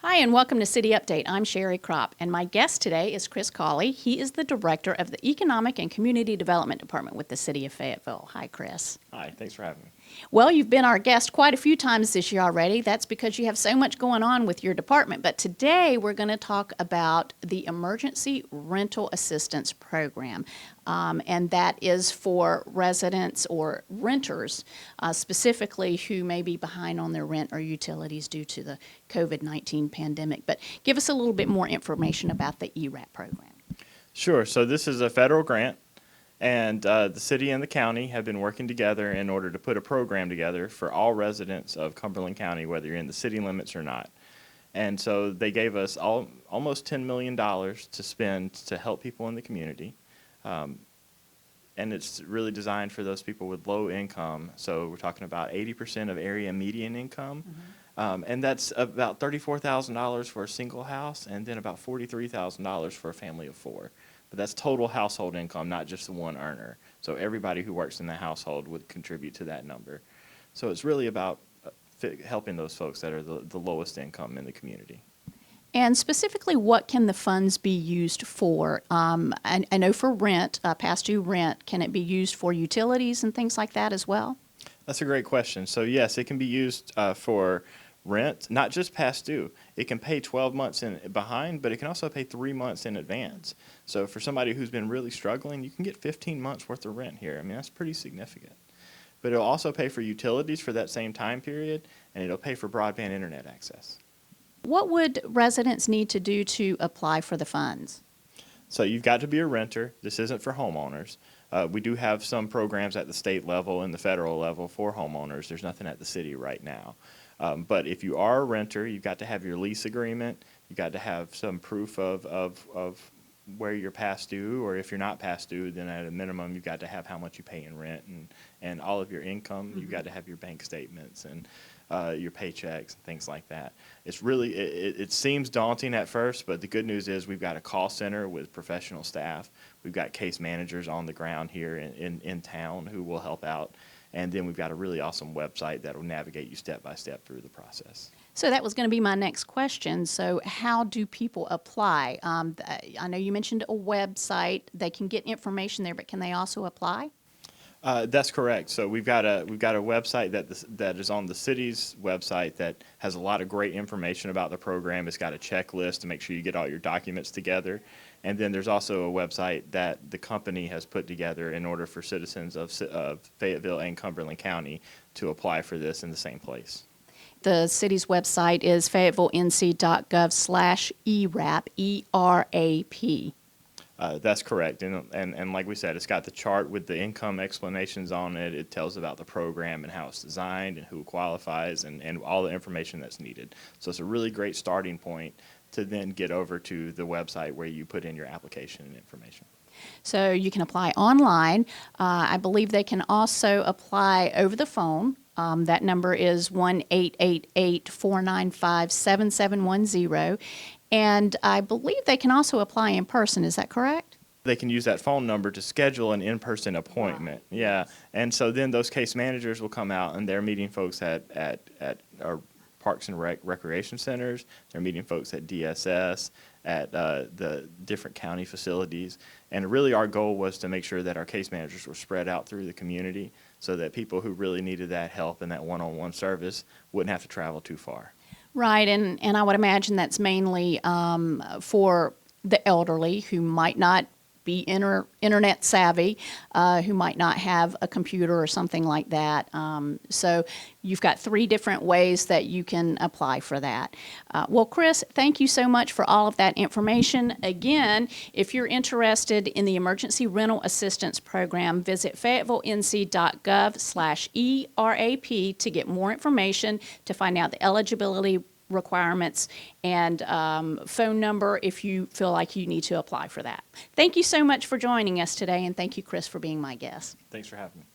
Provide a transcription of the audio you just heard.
Hi, and welcome to City Update. I'm Sherry Kropp, and my guest today is Chris Cawley. He is the Director of the Economic and Community Development Department with the City of Fayetteville. Hi, Chris. Hi, thanks for having me. Well, you've been our guest quite a few times this year already. That's because you have so much going on with your department. But today we're going to talk about the Emergency Rental Assistance Program. And that is for residents or renters, specifically who may be behind on their rent or utilities due to the COVID-19 pandemic. But give us a little bit more information about the ERAP program. Sure. So this is a federal grant, and the city and the county have been working together in order to put a program together for all residents of Cumberland County, whether you're in the city limits or not. And so they gave us almost $10 million to spend to help people in the community. And it's really designed for those people with low income. So we're talking about 80% of area median income. And that's about $34,000 for a single house, and then about $43,000 for a family of four. But that's total household income, not just the one earner. So everybody who works in the household would contribute to that number. So it's really about helping those folks that are the lowest income in the community. And specifically, what can the funds be used for? I know for rent, past due rent, can it be used for utilities and things like that as well? That's a great question. So yes, it can be used for rent, not just past due. It can pay 12 months behind, but it can also pay 3 months in advance. So for somebody who's been really struggling, you can get 15 months worth of rent here. I mean, that's pretty significant. But it'll also pay for utilities for that same time period, and it'll pay for broadband internet access. What would residents need to do to apply for the funds? So you've got to be a renter. This isn't for homeowners. We do have some programs at the state level and the federal level for homeowners. There's nothing at the city right now. But if you are a renter, you've got to have your lease agreement. You've got to have some proof of where you're past due, or if you're not past due, then at a minimum you've got to have how much you pay in rent and all of your income. You've got to have your bank statements and your paychecks and things like that. It's really, it seems daunting at first, but the good news is we've got a call center with professional staff. We've got case managers on the ground here in town who will help out. And then we've got a really awesome website that will navigate you step by step through the process. So that was going to be my next question. So how do people apply? I know you mentioned a website. They can get information there, but can they also apply? That's correct. So we've got a website that is on the city's website that has a lot of great information about the program. It's got a checklist to make sure you get all your documents together. And then there's also a website that the company has put together in order for citizens of Fayetteville and Cumberland County to apply for this in the same place. The city's website is fayettevillenc.gov/ERAP, ERAP. That's correct. And like we said, it's got the chart with the income explanations on it. It tells about the program and how it's designed and who qualifies and all the information that's needed. So it's a really great starting point to then get over to the website where you put in your application and information. So you can apply online. I believe they can also apply over the phone. That number is 1-888-495-7710. And I believe they can also apply in person. Is that correct? They can use that phone number to schedule an in-person appointment. Wow. Yeah, and so then those case managers will come out and they're meeting folks at our parks and recreation centers. They're meeting folks at DSS, at the different county facilities. And really our goal was to make sure that our case managers were spread out through the community so that people who really needed that help and that one-on-one service wouldn't have to travel too far. Right, and I would imagine that's mainly for the elderly who might not be internet savvy, who might not have a computer or something like that. So you've got 3 different ways that you can apply for that. Well, Chris, thank you so much for all of that information. Again, if you're interested in the Emergency Rental Assistance Program, visit fayettevillenc.gov/ERAP to get more information, to find out the eligibility requirements, and phone number if you feel like you need to apply for that. Thank you so much for joining us today, and thank you, Chris, for being my guest. Thanks for having me.